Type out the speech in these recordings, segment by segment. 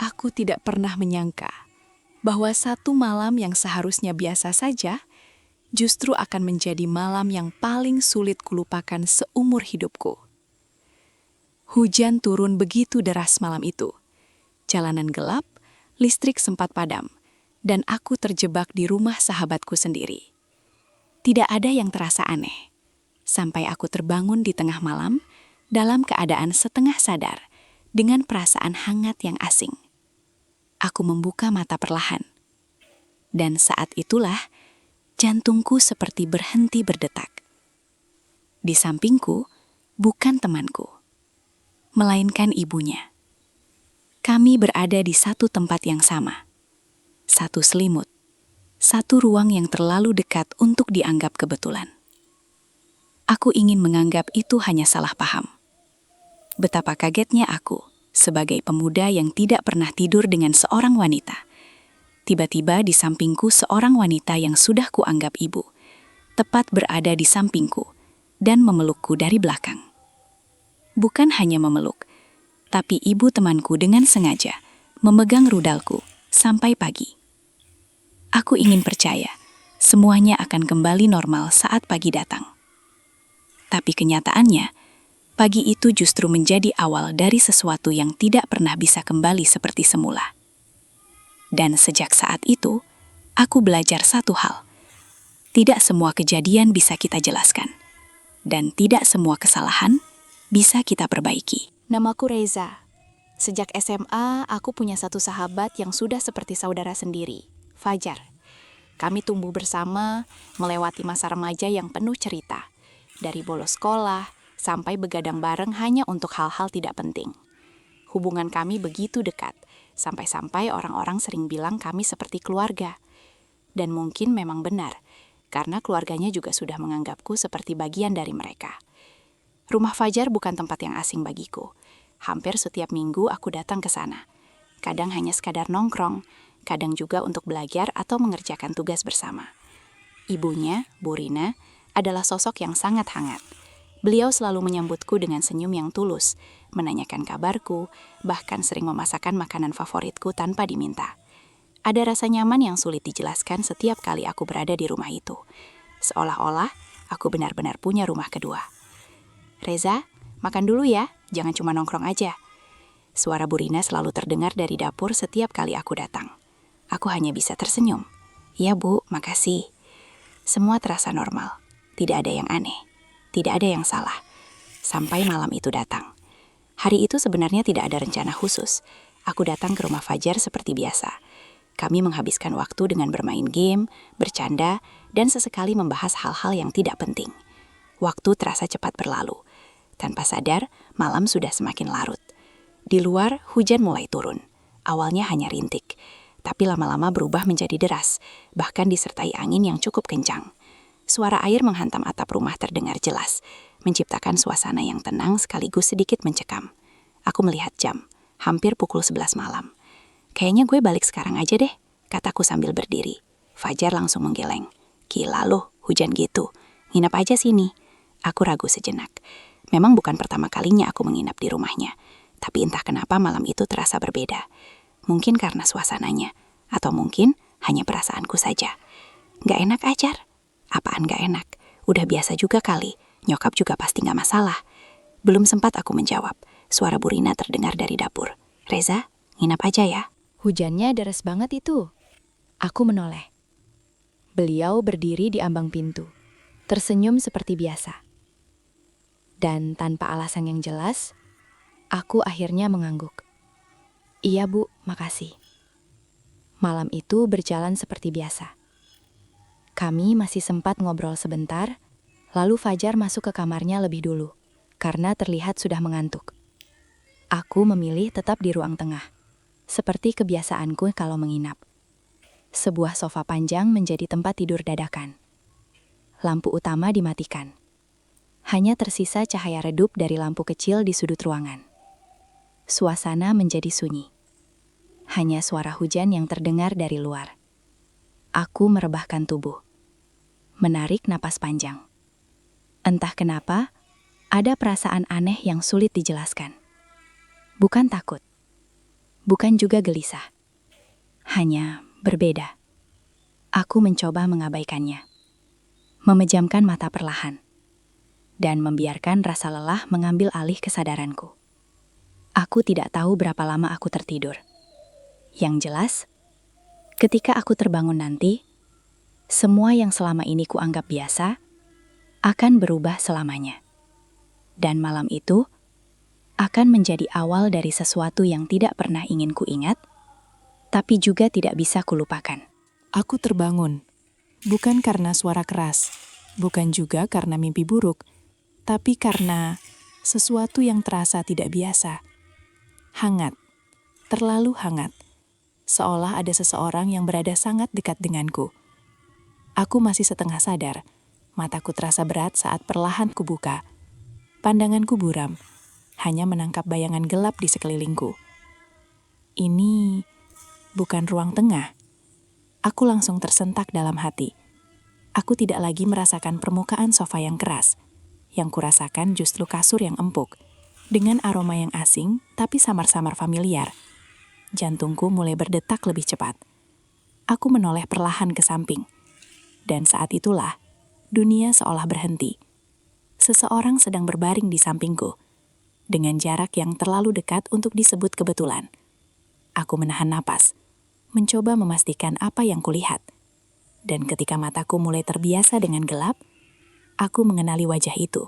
Aku tidak pernah menyangka bahwa satu malam yang seharusnya biasa saja, justru akan menjadi malam yang paling sulit kulupakan seumur hidupku. Hujan turun begitu deras malam itu. Jalanan gelap, listrik sempat padam, dan aku terjebak di rumah sahabatku sendiri. Tidak ada yang terasa aneh, sampai aku terbangun di tengah malam dalam keadaan setengah sadar dengan perasaan hangat yang asing. Aku membuka mata perlahan, dan saat itulah jantungku seperti berhenti berdetak. Di sampingku bukan temanku, melainkan ibunya. Kami berada di satu tempat yang sama, satu selimut, satu ruang yang terlalu dekat untuk dianggap kebetulan. Aku ingin menganggap itu hanya salah paham. Betapa kagetnya aku sebagai pemuda yang tidak pernah tidur dengan seorang wanita. Tiba-tiba di sampingku seorang wanita yang sudah kuanggap ibu, tepat berada di sampingku dan memelukku dari belakang. Bukan hanya memeluk, tapi ibu temanku dengan sengaja memegang rudalku sampai pagi. Aku ingin percaya semuanya akan kembali normal saat pagi datang. Tapi kenyataannya, pagi itu justru menjadi awal dari sesuatu yang tidak pernah bisa kembali seperti semula. Dan sejak saat itu, aku belajar satu hal. Tidak semua kejadian bisa kita jelaskan. Dan tidak semua kesalahan bisa kita perbaiki. Namaku Reza. Sejak SMA, aku punya satu sahabat yang sudah seperti saudara sendiri, Fajar. Kami tumbuh bersama, melewati masa remaja yang penuh cerita. Dari bolos sekolah, sampai begadang bareng hanya untuk hal-hal tidak penting. Hubungan kami begitu dekat, sampai-sampai orang-orang sering bilang kami seperti keluarga. Dan mungkin memang benar, karena keluarganya juga sudah menganggapku seperti bagian dari mereka. Rumah Fajar bukan tempat yang asing bagiku. Hampir setiap minggu aku datang ke sana. Kadang hanya sekadar nongkrong, kadang juga untuk belajar atau mengerjakan tugas bersama. Ibunya, Bu Rina, adalah sosok yang sangat hangat. Beliau selalu menyambutku dengan senyum yang tulus, menanyakan kabarku, bahkan sering memasakkan makanan favoritku tanpa diminta. Ada rasa nyaman yang sulit dijelaskan setiap kali aku berada di rumah itu. Seolah-olah aku benar-benar punya rumah kedua. Reza, makan dulu ya, jangan cuma nongkrong aja. Suara Bu Rina selalu terdengar dari dapur setiap kali aku datang. Aku hanya bisa tersenyum. Ya Bu, makasih. Semua terasa normal. Tidak ada yang aneh, tidak ada yang salah. Sampai malam itu datang. Hari itu sebenarnya tidak ada rencana khusus. Aku datang ke rumah Fajar seperti biasa. Kami menghabiskan waktu dengan bermain game, bercanda, dan sesekali membahas hal-hal yang tidak penting. Waktu terasa cepat berlalu. Tanpa sadar, malam sudah semakin larut. Di luar, hujan mulai turun. Awalnya hanya rintik, tapi lama-lama berubah menjadi deras, bahkan disertai angin yang cukup kencang. Suara air menghantam atap rumah terdengar jelas, menciptakan suasana yang tenang sekaligus sedikit mencekam. Aku melihat jam, hampir pukul 11 malam. Kayaknya gue balik sekarang aja deh, kataku sambil berdiri. Fajar langsung menggeleng. Gila loh, hujan gitu. Nginap aja sini. Aku ragu sejenak. Memang bukan pertama kalinya aku menginap di rumahnya. Tapi entah kenapa malam itu terasa berbeda. Mungkin karena suasananya, atau mungkin hanya perasaanku saja. Gak enak Ajar. Apaan gak enak? Udah biasa juga kali. Nyokap juga pasti gak masalah. Belum sempat aku menjawab. Suara Bu Rina terdengar dari dapur. Reza, nginap aja ya. Hujannya deras banget itu. Aku menoleh. Beliau berdiri di ambang pintu, tersenyum seperti biasa. Dan tanpa alasan yang jelas, aku akhirnya mengangguk. Iya Bu, makasih. Malam itu berjalan seperti biasa. Kami masih sempat ngobrol sebentar, lalu Fajar masuk ke kamarnya lebih dulu, karena terlihat sudah mengantuk. Aku memilih tetap di ruang tengah, seperti kebiasaanku kalau menginap. Sebuah sofa panjang menjadi tempat tidur dadakan. Lampu utama dimatikan. Hanya tersisa cahaya redup dari lampu kecil di sudut ruangan. Suasana menjadi sunyi. Hanya suara hujan yang terdengar dari luar. Aku merebahkan tubuh. Menarik napas panjang. Entah kenapa, ada perasaan aneh yang sulit dijelaskan. Bukan takut. bukan juga gelisah. Hanya berbeda. Aku mencoba mengabaikannya, memejamkan mata perlahan, dan membiarkan rasa lelah mengambil alih kesadaranku. Aku tidak tahu berapa lama aku tertidur. Yang jelas, ketika aku terbangun nanti, semua yang selama ini kuanggap biasa akan berubah selamanya. Dan malam itu akan menjadi awal dari sesuatu yang tidak pernah ingin kuingat, tapi juga tidak bisa kulupakan. Aku terbangun, bukan karena suara keras, bukan juga karena mimpi buruk, tapi karena sesuatu yang terasa tidak biasa. Hangat, terlalu hangat, seolah ada seseorang yang berada sangat dekat denganku. Aku masih setengah sadar, mataku terasa berat saat perlahan kubuka. Pandanganku buram, hanya menangkap bayangan gelap di sekelilingku. Ini bukan ruang tengah. Aku langsung tersentak dalam hati. Aku tidak lagi merasakan permukaan sofa yang keras. Yang kurasakan justru kasur yang empuk, dengan aroma yang asing tapi samar-samar familiar. Jantungku mulai berdetak lebih cepat. Aku menoleh perlahan ke samping. Dan saat itulah, dunia seolah berhenti. Seseorang sedang berbaring di sampingku, dengan jarak yang terlalu dekat untuk disebut kebetulan. Aku menahan napas, mencoba memastikan apa yang kulihat. Dan ketika mataku mulai terbiasa dengan gelap, aku mengenali wajah itu.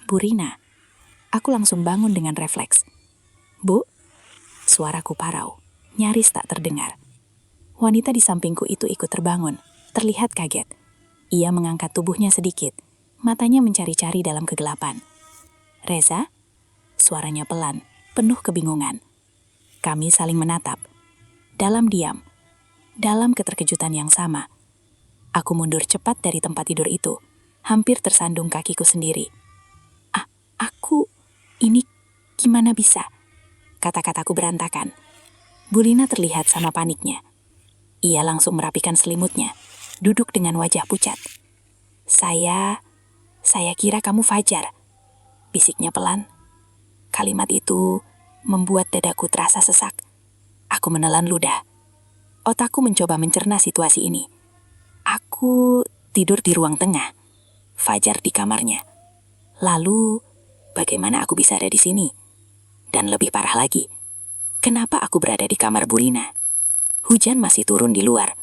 Bu Rina. Aku langsung bangun dengan refleks. Bu, suaraku parau, nyaris tak terdengar. Wanita di sampingku itu ikut terbangun, terlihat kaget. Ia mengangkat tubuhnya sedikit, matanya mencari-cari dalam kegelapan. Reza? Suaranya pelan, penuh kebingungan. Kami saling menatap. Dalam diam, dalam keterkejutan yang sama. Aku mundur cepat dari tempat tidur itu, hampir tersandung kakiku sendiri. Ini gimana bisa? Kata-kataku berantakan. Bu Lina terlihat sama paniknya. Ia langsung merapikan selimutnya, duduk dengan wajah pucat. Saya kira kamu Fajar, bisiknya pelan. Kalimat itu membuat dadaku terasa sesak. Aku menelan ludah. Otakku mencoba mencerna situasi ini. Aku tidur di ruang tengah, Fajar di kamarnya. Lalu, bagaimana aku bisa ada di sini? Dan lebih parah lagi, kenapa aku berada di kamar Bu Rina? Hujan masih turun di luar.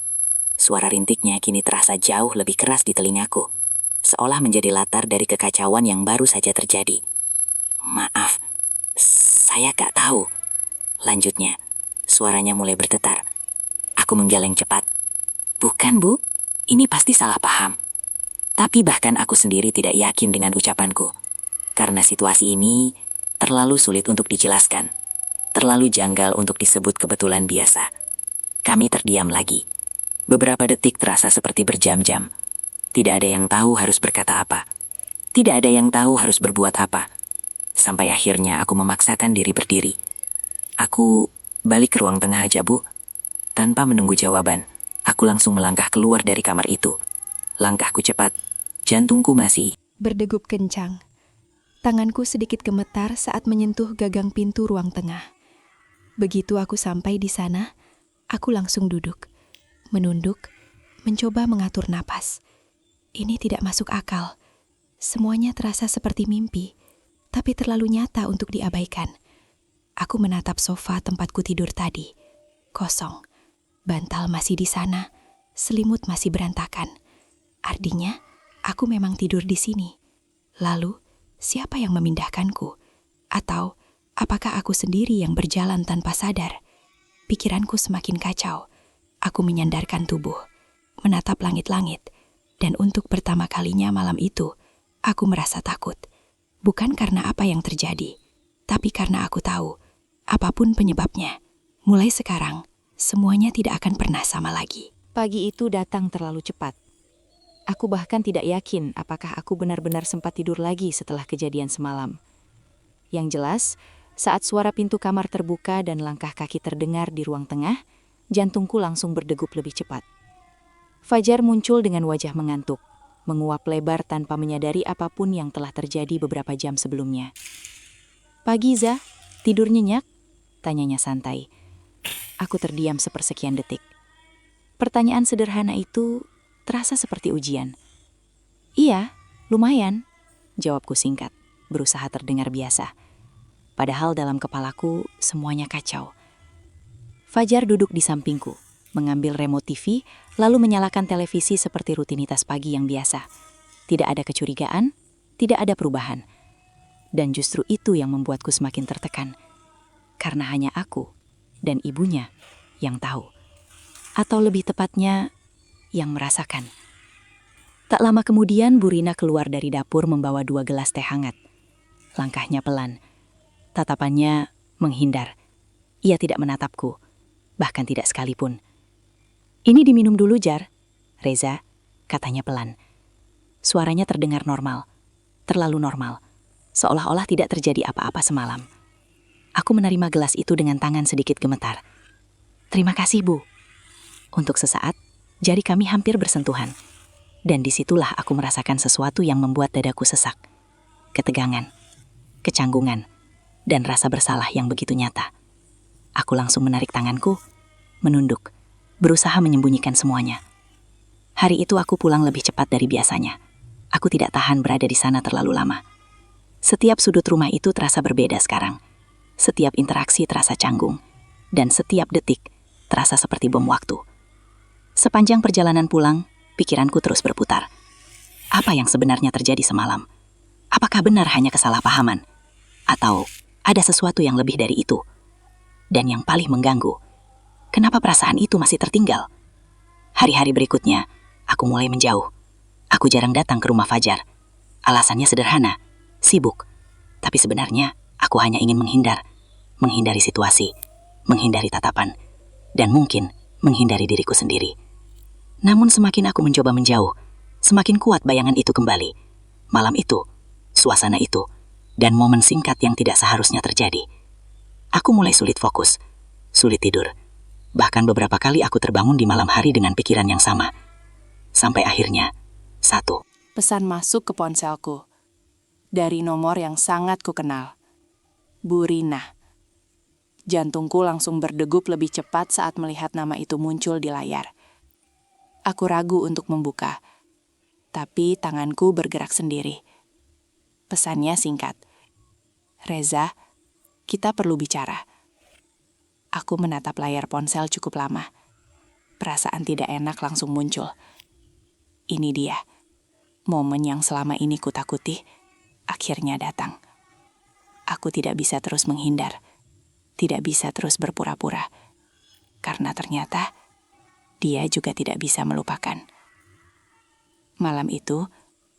Suara rintiknya kini terasa jauh lebih keras di telingaku, seolah menjadi latar dari kekacauan yang baru saja terjadi. Maaf, saya gak tahu. Lanjutnya, suaranya mulai berdetar. Aku menggeleng cepat. Bukan, Bu. Ini pasti salah paham. Tapi bahkan aku sendiri tidak yakin dengan ucapanku. Karena situasi ini terlalu sulit untuk dijelaskan. Terlalu janggal untuk disebut kebetulan biasa. Kami terdiam lagi. Beberapa detik terasa seperti berjam-jam. Tidak ada yang tahu harus berkata apa. Tidak ada yang tahu harus berbuat apa. Sampai akhirnya aku memaksakan diri berdiri. Aku balik ke ruang tengah aja, Bu. Tanpa menunggu jawaban, aku langsung melangkah keluar dari kamar itu. Langkahku cepat, jantungku masih berdegup kencang. Tanganku sedikit gemetar saat menyentuh gagang pintu ruang tengah. Begitu aku sampai di sana, aku langsung duduk, menunduk, mencoba mengatur napas. Ini tidak masuk akal. Semuanya terasa seperti mimpi, tapi terlalu nyata untuk diabaikan. Aku menatap sofa tempatku tidur tadi. Kosong. Bantal masih di sana, selimut masih berantakan. Artinya, aku memang tidur di sini. Lalu, siapa yang memindahkanku? Atau, apakah aku sendiri yang berjalan tanpa sadar? Pikiranku semakin kacau. Aku menyandarkan tubuh, menatap langit-langit, dan untuk pertama kalinya malam itu, aku merasa takut. Bukan karena apa yang terjadi, tapi karena aku tahu, apapun penyebabnya, mulai sekarang, semuanya tidak akan pernah sama lagi. Pagi itu datang terlalu cepat. Aku bahkan tidak yakin apakah aku benar-benar sempat tidur lagi setelah kejadian semalam. Yang jelas, saat suara pintu kamar terbuka dan langkah kaki terdengar di ruang tengah, jantungku langsung berdegup lebih cepat. Fajar muncul dengan wajah mengantuk, menguap lebar tanpa menyadari apapun yang telah terjadi beberapa jam sebelumnya. "Pagi, Za, tidur nyenyak?" tanyanya santai. Aku terdiam sepersekian detik. Pertanyaan sederhana itu terasa seperti ujian. Iya, lumayan, jawabku singkat, berusaha terdengar biasa. Padahal dalam kepalaku semuanya kacau. Fajar duduk di sampingku, mengambil remote TV, lalu menyalakan televisi seperti rutinitas pagi yang biasa. Tidak ada kecurigaan, tidak ada perubahan. Dan justru itu yang membuatku semakin tertekan. Karena hanya aku dan ibunya yang tahu. Atau lebih tepatnya, yang merasakan. Tak lama kemudian, Bu Rina keluar dari dapur membawa 2 gelas teh hangat. Langkahnya pelan. Tatapannya menghindar. Ia tidak menatapku, bahkan tidak sekalipun. "Ini diminum dulu, Jar." "Reza," katanya pelan. Suaranya terdengar normal, terlalu normal, seolah-olah tidak terjadi apa-apa semalam. Aku menerima gelas itu dengan tangan sedikit gemetar. "Terima kasih, Bu." Untuk sesaat, jari kami hampir bersentuhan. Dan disitulah aku merasakan sesuatu yang membuat dadaku sesak. Ketegangan, kecanggungan, dan rasa bersalah yang begitu nyata. Aku langsung menarik tanganku, menunduk, berusaha menyembunyikan semuanya. Hari itu aku pulang lebih cepat dari biasanya. Aku tidak tahan berada di sana terlalu lama. Setiap sudut rumah itu terasa berbeda sekarang. Setiap interaksi terasa canggung. Dan setiap detik terasa seperti bom waktu. Sepanjang perjalanan pulang, pikiranku terus berputar. Apa yang sebenarnya terjadi semalam? Apakah benar hanya kesalahpahaman? Atau ada sesuatu yang lebih dari itu? Dan yang paling mengganggu, kenapa perasaan itu masih tertinggal? Hari-hari berikutnya, aku mulai menjauh. Aku jarang datang ke rumah Fajar. Alasannya sederhana, sibuk. Tapi sebenarnya, aku hanya ingin menghindar. Menghindari situasi, menghindari tatapan, dan mungkin menghindari diriku sendiri. Namun semakin aku mencoba menjauh, semakin kuat bayangan itu kembali. Malam itu, suasana itu, dan momen singkat yang tidak seharusnya terjadi. Aku mulai sulit fokus, sulit tidur. Bahkan beberapa kali aku terbangun di malam hari dengan pikiran yang sama. Sampai akhirnya, satu pesan masuk ke ponselku. Dari nomor yang sangat kukenal. Bu Rina. Jantungku langsung berdegup lebih cepat saat melihat nama itu muncul di layar. Aku ragu untuk membuka, tapi tanganku bergerak sendiri. Pesannya singkat. "Reza, kita perlu bicara." Aku menatap layar ponsel cukup lama. Perasaan tidak enak langsung muncul. Ini dia. Momen yang selama ini kutakuti, akhirnya datang. Aku tidak bisa terus menghindar. Tidak bisa terus berpura-pura. Karena ternyata, dia juga tidak bisa melupakan. Malam itu,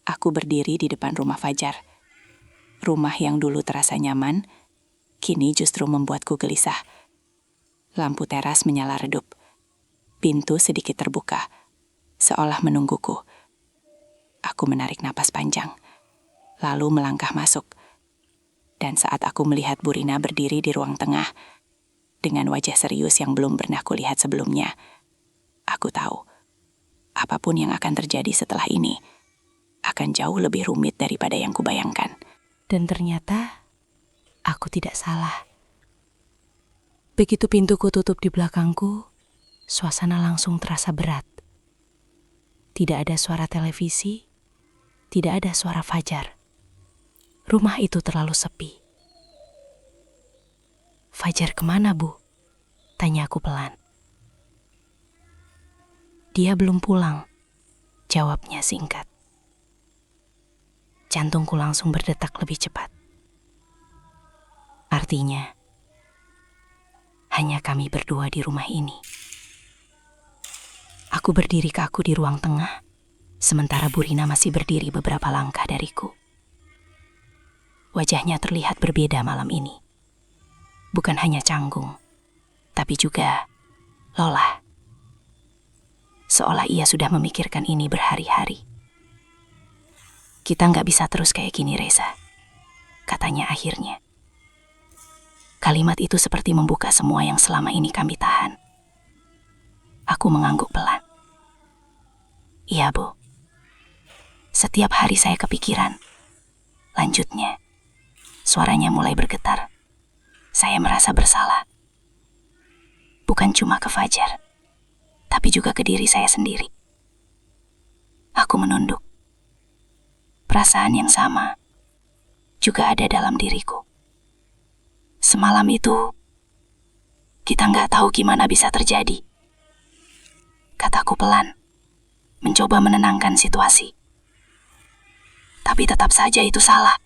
aku berdiri di depan rumah Fajar. Rumah yang dulu terasa nyaman, kini justru membuatku gelisah. Lampu teras menyala redup. Pintu sedikit terbuka, seolah menungguku. Aku menarik napas panjang, lalu melangkah masuk. Dan saat aku melihat Bu Rina berdiri di ruang tengah, dengan wajah serius yang belum pernah kulihat sebelumnya, aku tahu, apapun yang akan terjadi setelah ini, akan jauh lebih rumit daripada yang kubayangkan. Dan ternyata, aku tidak salah. Begitu pintuku tutup di belakangku, suasana langsung terasa berat. Tidak ada suara televisi, tidak ada suara Fajar. Rumah itu terlalu sepi. "Fajar kemana, Bu?" tanya aku pelan. "Dia belum pulang," jawabnya singkat. Jantungku langsung berdetak lebih cepat. Artinya, hanya kami berdua di rumah ini. Aku berdiri kaku di ruang tengah, sementara Bu Rina masih berdiri beberapa langkah dariku. Wajahnya terlihat berbeda malam ini. Bukan hanya canggung, tapi juga lelah. Seolah ia sudah memikirkan ini berhari-hari. "Kita nggak bisa terus kayak gini, Reza," katanya akhirnya. Kalimat itu seperti membuka semua yang selama ini kami tahan. Aku mengangguk pelan. "Iya, Bu. Setiap hari saya kepikiran." Lanjutnya, suaranya mulai bergetar. "Saya merasa bersalah. Bukan cuma ke Fajar, tapi juga ke diri saya sendiri. Aku menunduk. Perasaan yang sama juga ada dalam diriku. Semalam itu, kita nggak tahu gimana bisa terjadi. Kataku pelan, mencoba menenangkan situasi. Tapi tetap saja itu salah.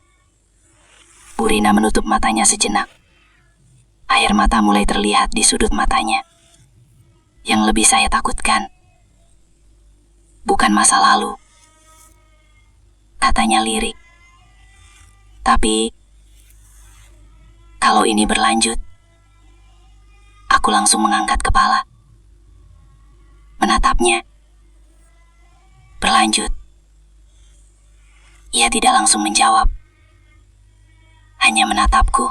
Bu Rina menutup matanya sejenak. Air mata mulai terlihat di sudut matanya. Yang lebih saya takutkan, bukan masa lalu. Katanya lirik. Tapi, kalau ini berlanjut, aku langsung mengangkat kepala. Menatapnya. Berlanjut. Ia tidak langsung menjawab. Hanya menatapku.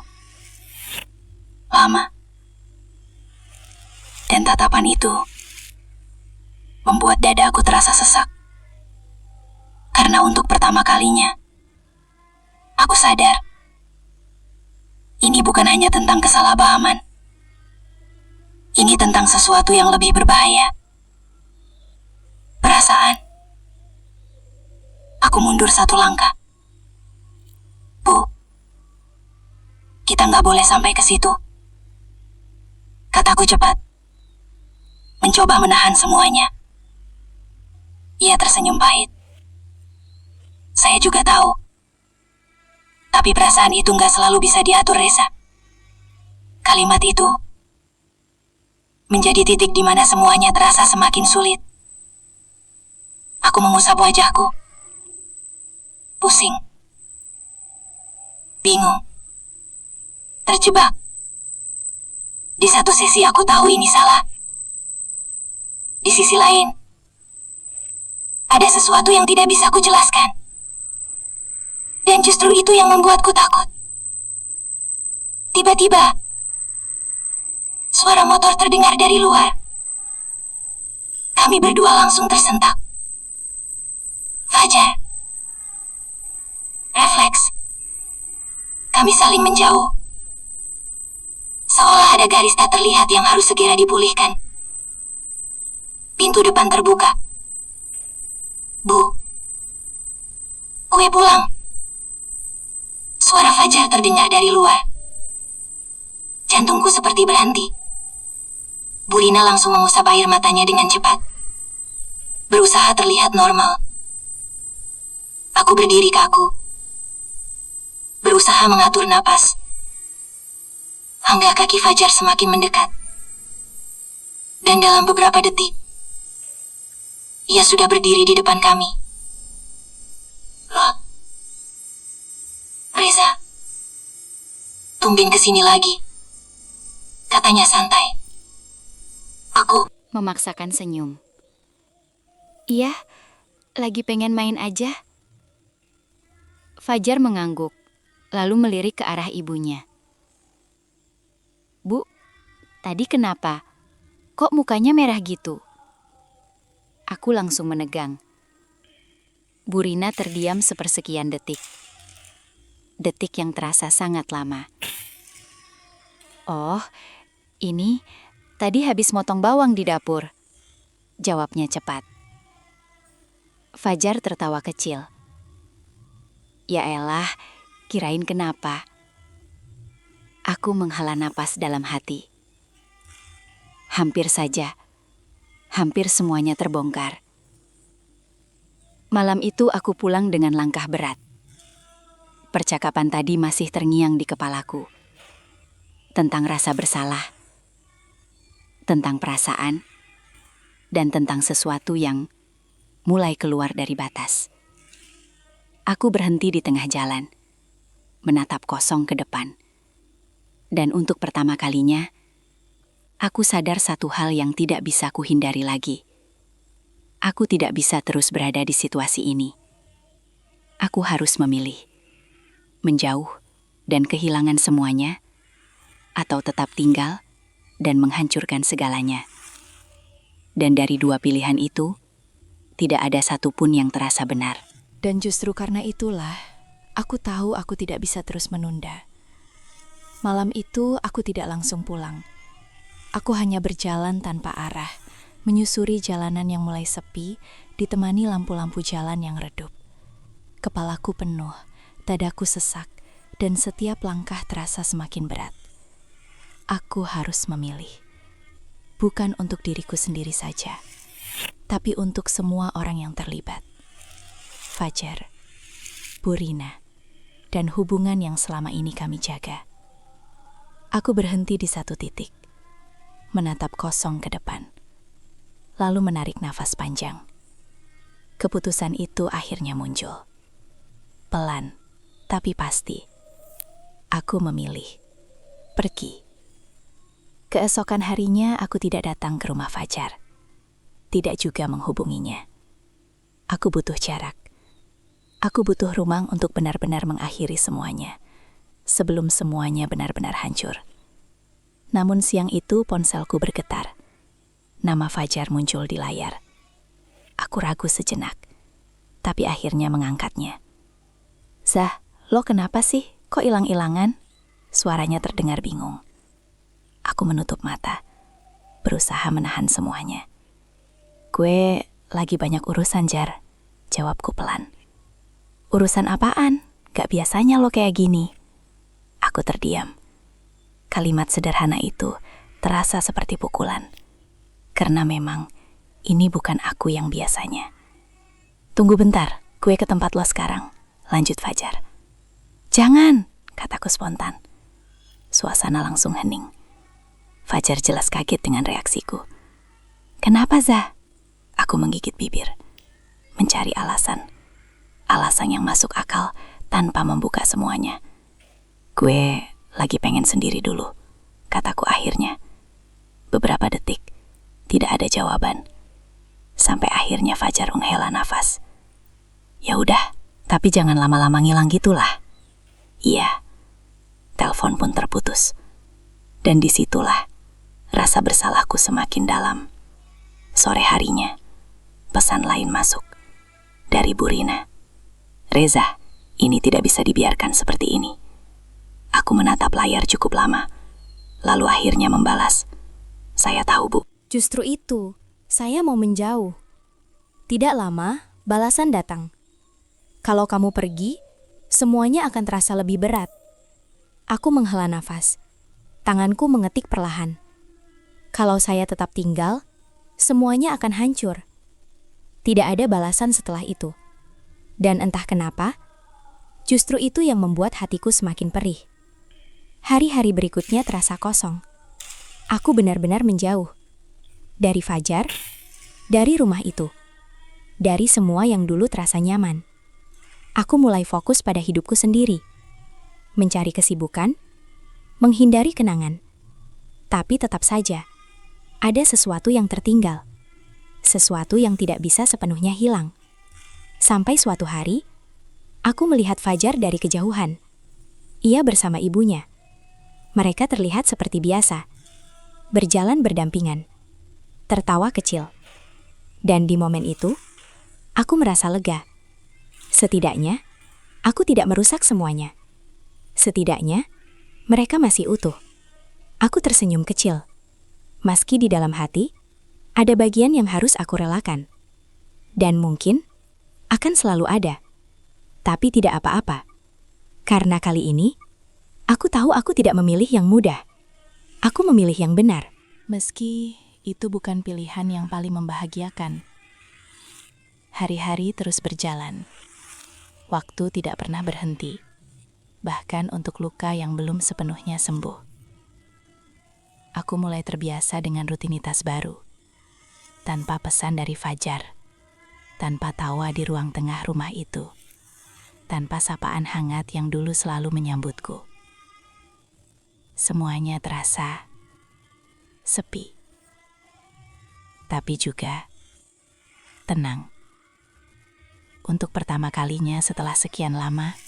Lama. Dan tatapan itu membuat dadaku terasa sesak. Karena untuk pertama kalinya, aku sadar ini bukan hanya tentang kesalahpahaman. Ini tentang sesuatu yang lebih berbahaya. Perasaan. Aku mundur satu langkah. Bu, kita nggak boleh sampai ke situ. Kataku cepat. Mencoba menahan semuanya. Ia tersenyum pahit. Saya juga tahu. Tapi perasaan itu nggak selalu bisa diatur, Reza. Kalimat itu menjadi titik di mana semuanya terasa semakin sulit. Aku mengusap wajahku. Pusing. Bingung. Terjebak. Di satu sisi aku tahu ini salah. Di sisi lain, ada sesuatu yang tidak bisa ku jelaskan. Dan justru itu yang membuatku takut. Tiba-tiba, suara motor terdengar dari luar. Kami berdua langsung tersentak. Fajar. Refleks. Kami saling menjauh. Seolah ada garis tak terlihat yang harus segera dipulihkan. Pintu depan terbuka. Bu. Kue pulang. Suara Fajar terdengar dari luar. Jantungku seperti berhenti. Bu Rina langsung mengusap air matanya dengan cepat. Berusaha terlihat normal. Aku berdiri kaku. Berusaha mengatur napas. Hingga kaki Fajar semakin mendekat. Dan dalam beberapa detik, ia sudah berdiri di depan kami. Loh, Reza, tumben kesini lagi. Katanya santai. Aku Memaksakan senyum. Iya, lagi pengen main aja. Fajar mengangguk, lalu melirik ke arah ibunya. Bu, tadi kenapa? Kok mukanya merah gitu? Aku langsung menegang. Bu Rina terdiam sepersekian detik. Detik yang terasa sangat lama. Oh, ini tadi habis motong bawang di dapur. Jawabnya cepat. Fajar tertawa kecil. Ya elah, kirain kenapa? Aku menghela napas dalam hati. Hampir saja. Hampir semuanya terbongkar. Malam itu aku pulang dengan langkah berat. Percakapan tadi masih terngiang di kepalaku. Tentang rasa bersalah, tentang perasaan, dan tentang sesuatu yang mulai keluar dari batas. Aku berhenti di tengah jalan, menatap kosong ke depan. Dan untuk pertama kalinya, aku sadar satu hal yang tidak bisa kuhindari lagi. Aku tidak bisa terus berada di situasi ini. Aku harus memilih. Menjauh dan kehilangan semuanya, atau tetap tinggal dan menghancurkan segalanya. Dan dari dua pilihan itu, tidak ada satupun yang terasa benar. Dan justru karena itulah, aku tahu aku tidak bisa terus menunda. Malam itu aku tidak langsung pulang. Aku hanya berjalan tanpa arah, menyusuri jalanan yang mulai sepi, ditemani lampu-lampu jalan yang redup. Kepalaku penuh, dadaku sesak, dan setiap langkah terasa semakin berat. Aku harus memilih. Bukan untuk diriku sendiri saja, tapi untuk semua orang yang terlibat. Fajar, Burina, dan hubungan yang selama ini kami jaga. Aku berhenti di satu titik, menatap kosong ke depan, lalu menarik nafas panjang. Keputusan itu akhirnya muncul. Pelan, tapi pasti. Aku memilih pergi. Keesokan harinya aku tidak datang ke rumah Fajar. Tidak juga menghubunginya. Aku butuh jarak. Aku butuh ruang untuk benar-benar mengakhiri semuanya, sebelum semuanya benar-benar hancur. Namun siang itu ponselku bergetar. Nama Fajar muncul di layar. Aku ragu sejenak, tapi akhirnya mengangkatnya. "Zah, lo kenapa sih? Kok hilang-hilangan?" Suaranya terdengar bingung. Aku menutup mata, berusaha menahan semuanya. "Gue lagi banyak urusan, Jar," jawabku pelan. "Urusan apaan? Gak biasanya lo kayak gini." Aku terdiam. Kalimat sederhana itu terasa seperti pukulan. Karena memang ini bukan aku yang biasanya. "Tunggu bentar, gue ke tempat lo sekarang," lanjut Fajar. "Jangan," kataku spontan. Suasana langsung hening. Fajar jelas kaget dengan reaksiku. "Kenapa, Zah?" Aku menggigit bibir, mencari alasan. Alasan yang masuk akal tanpa membuka semuanya. "Gue lagi pengen sendiri dulu," kataku akhirnya. Beberapa detik, tidak ada jawaban. Sampai akhirnya Fajar menghela nafas. "Ya udah, tapi jangan lama-lama ngilang gitulah." Iya. Telepon pun terputus. Dan disitulah rasa bersalahku semakin dalam. Sore harinya, pesan lain masuk. Dari Burina. "Reza, ini tidak bisa dibiarkan seperti ini." Aku menatap layar cukup lama, lalu akhirnya membalas. "Saya tahu, Bu." Justru itu, saya mau menjauh. Tidak lama, balasan datang. "Kalau kamu pergi, semuanya akan terasa lebih berat." Aku menghela nafas. Tanganku mengetik perlahan. Kalau saya tetap tinggal, semuanya akan hancur. Tidak ada balasan setelah itu. Dan entah kenapa, justru itu yang membuat hatiku semakin perih. Hari-hari berikutnya terasa kosong. Aku benar-benar menjauh. Dari Fajar, dari rumah itu, dari semua yang dulu terasa nyaman. Aku mulai fokus pada hidupku sendiri. Mencari kesibukan, menghindari kenangan. Tapi tetap saja, ada sesuatu yang tertinggal. Sesuatu yang tidak bisa sepenuhnya hilang. Sampai suatu hari, aku melihat Fajar dari kejauhan. Ia bersama ibunya. Mereka terlihat seperti biasa, berjalan berdampingan, tertawa kecil. Dan di momen itu, aku merasa lega. Setidaknya, aku tidak merusak semuanya. Setidaknya, mereka masih utuh. Aku tersenyum kecil. Meski di dalam hati, ada bagian yang harus aku relakan. Dan mungkin akan selalu ada. Tapi tidak apa-apa. Karena kali ini, aku tahu aku tidak memilih yang mudah. Aku memilih yang benar. Meski itu bukan pilihan yang paling membahagiakan. Hari-hari terus berjalan. Waktu tidak pernah berhenti. Bahkan untuk luka yang belum sepenuhnya sembuh. Aku mulai terbiasa dengan rutinitas baru. Tanpa pesan dari Fajar. Tanpa tawa di ruang tengah rumah itu. Tanpa sapaan hangat yang dulu selalu menyambutku. Semuanya terasa sepi. Tapi juga tenang. Untuk pertama kalinya setelah sekian lama,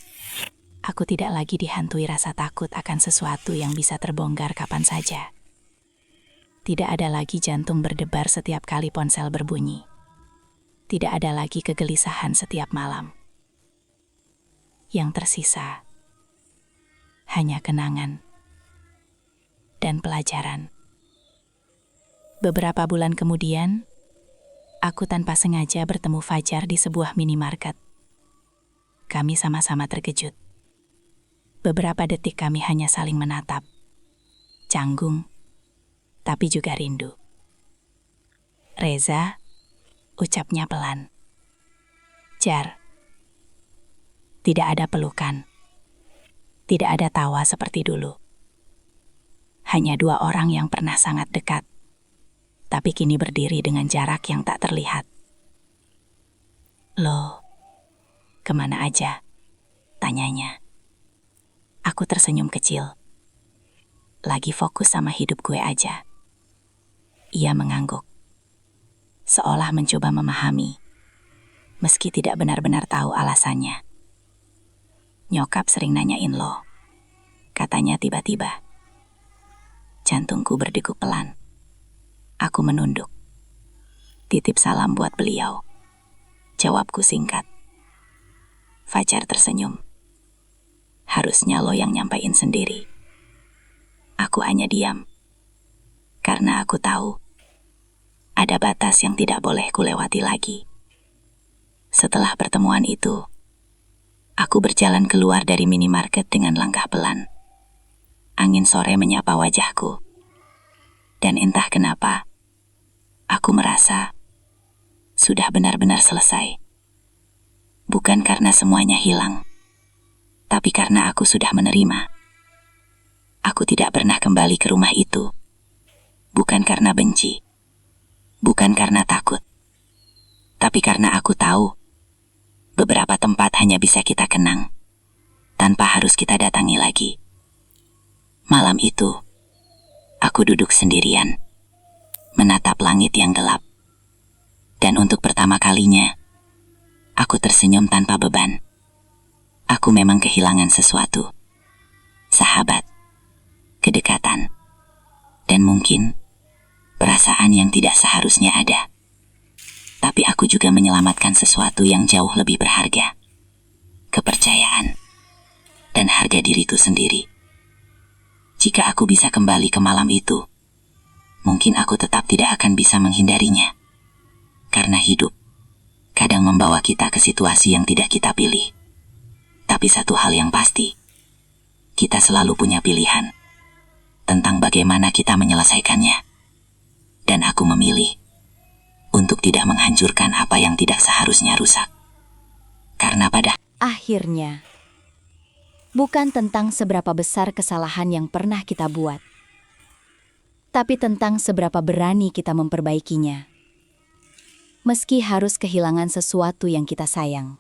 aku tidak lagi dihantui rasa takut akan sesuatu yang bisa terbongkar kapan saja. Tidak ada lagi jantung berdebar setiap kali ponsel berbunyi. Tidak ada lagi kegelisahan setiap malam. Yang tersisa hanya kenangan dan pelajaran. Beberapa bulan kemudian, aku tanpa sengaja bertemu Fajar di sebuah minimarket. Kami sama-sama terkejut. Beberapa detik kami hanya saling menatap. Canggung, tapi juga rindu. Reza, ucapnya pelan. Jar, tidak ada pelukan. Tidak ada tawa seperti dulu. Hanya dua orang yang pernah sangat dekat, tapi kini berdiri dengan jarak yang tak terlihat. Loh, kemana aja? Tanyanya. Aku tersenyum kecil. Lagi fokus sama hidup gue aja. Ia mengangguk, seolah mencoba memahami, meski tidak benar-benar tahu alasannya. Nyokap sering nanyain lo, katanya tiba-tiba. Jantungku berdegup pelan. Aku menunduk. Titip salam buat beliau. Jawabku singkat. Fajar tersenyum. Harusnya lo yang nyampain sendiri. Aku hanya diam. Karena aku tahu ada batas yang tidak boleh kulewati lagi. Setelah pertemuan itu, aku berjalan keluar dari minimarket dengan langkah pelan. Angin sore menyapa wajahku. Dan entah kenapa, aku merasa sudah benar-benar selesai. Bukan karena semuanya hilang, tapi karena aku sudah menerima. Aku tidak pernah kembali ke rumah itu. Bukan karena benci, bukan karena takut, tapi karena aku tahu beberapa tempat hanya bisa kita kenang, tanpa harus kita datangi lagi. Malam itu, aku duduk sendirian, menatap langit yang gelap. Dan untuk pertama kalinya, aku tersenyum tanpa beban. Aku memang kehilangan sesuatu. Sahabat, kedekatan, dan mungkin perasaan yang tidak seharusnya ada. Tapi aku juga menyelamatkan sesuatu yang jauh lebih berharga. Kepercayaan, dan harga diriku sendiri. Jika aku bisa kembali ke malam itu, mungkin aku tetap tidak akan bisa menghindarinya. Karena hidup kadang membawa kita ke situasi yang tidak kita pilih. Tapi satu hal yang pasti, kita selalu punya pilihan tentang bagaimana kita menyelesaikannya. Dan aku memilih untuk tidak menghancurkan apa yang tidak seharusnya rusak. Karena pada Akhirnya, bukan tentang seberapa besar kesalahan yang pernah kita buat, tapi tentang seberapa berani kita memperbaikinya. Meski harus kehilangan sesuatu yang kita sayang.